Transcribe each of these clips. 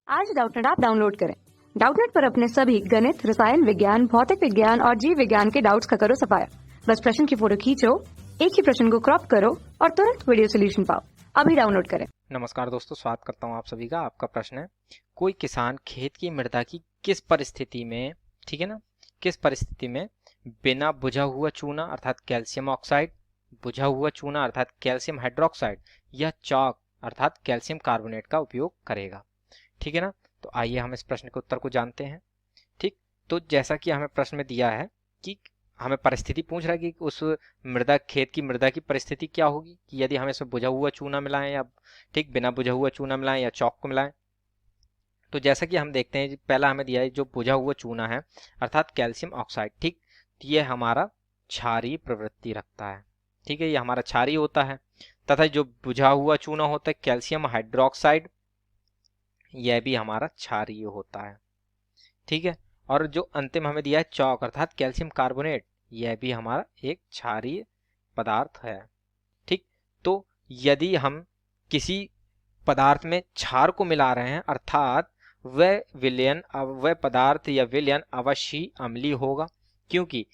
आज Doubtnut app download करें। Doubtnut पर अपने सभी गणित, रसायन विज्ञान, भौतिक विज्ञान और जीव विज्ञान के डाउट्स का करो सफाया। बस प्रश्न की फोटो खींचो, एक ही प्रश्न को क्रॉप करो और तुरंत वीडियो सोल्यूशन पाओ। अभी डाउनलोड करें। नमस्कार दोस्तों, स्वागत करता हूं आप सभी का। आपका प्रश्न है, कोई किसान खेत की मृदा की किस परिस्थिति में, ठीक है ना, किस परिस्थिति में बिना बुझा हुआ चूना अर्थात कैल्शियम ऑक्साइड, बुझा हुआ चूना अर्थात कैल्शियम हाइड्रोक्साइड या चॉक अर्थात कैल्शियम कार्बोनेट का उपयोग करेगा। ठीक है ना। तो आइए हम इस प्रश्न के उत्तर को जानते हैं। ठीक, तो जैसा कि हमें प्रश्न में दिया है कि हमें परिस्थिति पूछ रहा है कि उस मृदा, खेत की मृदा की परिस्थिति क्या होगी कि यदि हम इसमें बुझा हुआ चूना मिलाएं या ठीक बिना बुझा हुआ चूना मिलाएं या चॉक को मिलाएं। तो जैसा कि हम देखते हैं, पहला हमें दिया है जो बुझा हुआ चूना है अर्थात कैल्शियम ऑक्साइड। ठीक, ये हमारा क्षारीय प्रवृत्ति रखता है। ठीक है, ये हमारा क्षारीय होता है। तथा जो बुझा हुआ चूना होता है कैल्शियम हाइड्रोक्साइड, यह भी हमारा क्षारीय होता है। ठीक है, और जो अंतिम हमें दिया है चॉक अर्थात कैल्शियम कार्बोनेट, यह भी हमारा एक क्षारीय पदार्थ है। ठीक, तो यदि हम किसी पदार्थ में क्षार को मिला रहे हैं अर्थात वह पदार्थ या विलयन अवश्य अम्लीय होगा, क्योंकि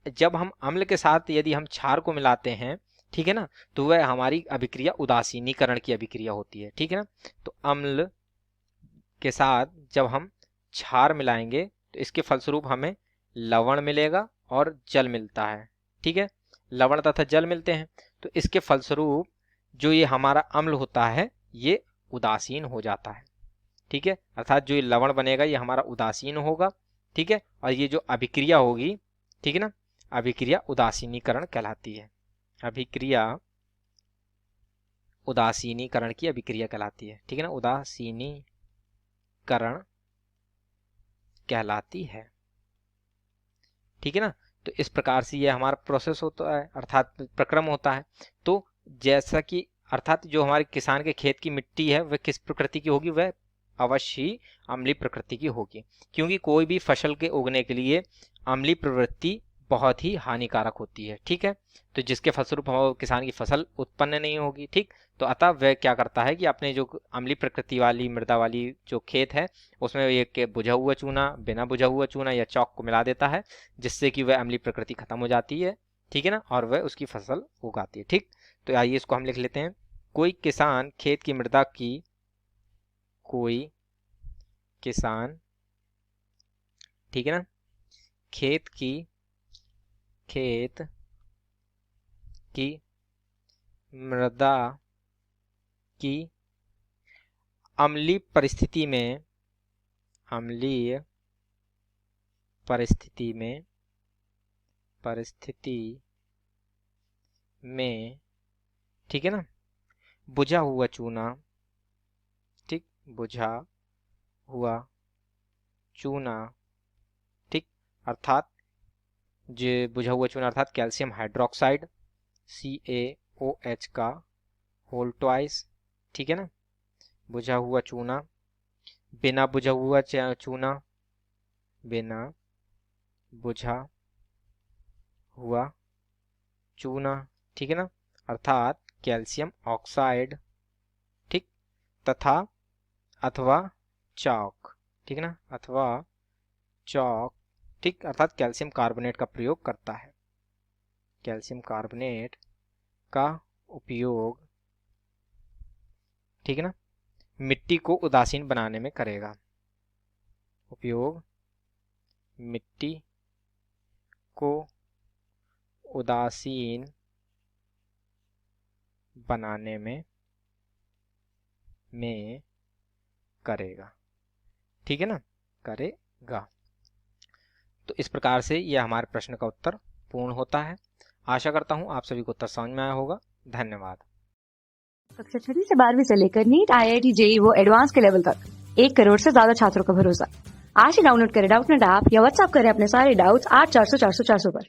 जब हम अम्ल के साथ यदि हम क्षार को मिलाते हैं, ठीक है ना, तो वह हमारी अभिक्रिया उदासीनीकरण की अभिक्रिया होती है। ठीक है ना, तो अम्ल के साथ जब हम क्षार मिलाएंगे तो इसके फलस्वरूप हमें लवण मिलेगा और जल मिलता है। ठीक है, लवण तथा जल मिलते हैं, तो इसके फलस्वरूप जो ये हमारा अम्ल होता है ये उदासीन हो जाता है। ठीक है, अर्थात जो ये लवण बनेगा ये हमारा उदासीन होगा। ठीक है, और ये जो अभिक्रिया होगी, ठीक है ना, अभिक्रिया उदासीनीकरण कहलाती है। अभिक्रिया उदासीनीकरण की अभिक्रिया कहलाती है। ठीक है ना, उदासीनीकरण कहलाती है। ठीक है ना, तो इस प्रकार से यह हमारा प्रोसेस होता है अर्थात प्रक्रम होता है। तो जैसा कि अर्थात जो हमारे किसान के खेत की मिट्टी है वह किस प्रकृति की होगी, वह अवश्य अम्लीय प्रकृति की होगी, क्योंकि कोई भी फसल के उगने के लिए अम्लीय प्रवृत्ति बहुत ही हानिकारक होती है। ठीक है, तो जिसके फलस्वरूप किसान की फसल उत्पन्न नहीं होगी। ठीक, तो अतः वह क्या करता है कि अपने जो अम्लीय प्रकृति वाली मृदा वाली जो खेत है उसमें एक बुझा हुआ चूना, बिना बुझा हुआ चूना या चॉक को मिला देता है, जिससे कि वह अम्लीय प्रकृति खत्म हो जाती है। ठीक है ना, और वह उसकी फसल उगाती है। ठीक, तो आइए इसको हम लिख लेते हैं। कोई किसान खेत की मृदा की, कोई किसान, ठीक है ना, खेत की मृदा की अम्लीय परिस्थिति में, ठीक है ना, बुझा हुआ चूना, ठीक, बुझा हुआ चूना, ठीक, अर्थात जो बुझा हुआ चूना अर्थात कैल्शियम हाइड्रोक्साइड CaOH का होल ट्वाइस, ठीक है ना, बुझा हुआ चूना, बिना बुझा हुआ चूना, बिना बुझा हुआ चूना, ठीक है ना, अर्थात कैल्शियम ऑक्साइड, ठीक, तथा अथवा चॉक, ठीक है ना, अथवा चॉक, ठीक, अर्थात कैल्शियम कार्बोनेट का प्रयोग करता है। कैल्शियम कार्बोनेट का उपयोग, ठीक है ना, मिट्टी को उदासीन बनाने में करेगा। उपयोग मिट्टी को उदासीन बनाने में करेगा। ठीक है ना, करेगा। तो इस प्रकार से यह हमारे प्रश्न का उत्तर पूर्ण होता है। आशा करता हूं आप सभी को उत्तर समझ में आया होगा। धन्यवाद। कक्षा 6 से 12वीं से लेकर नीट, IIT, JEE वो एडवांस के लेवल तक 1 करोड़ से ज्यादा छात्रों का भरोसा। आज ही डाउनलोड करें डाउटनेट ऐप या व्हाट्सएप करें अपने सारे डाउट्स 8400 400 400 पर।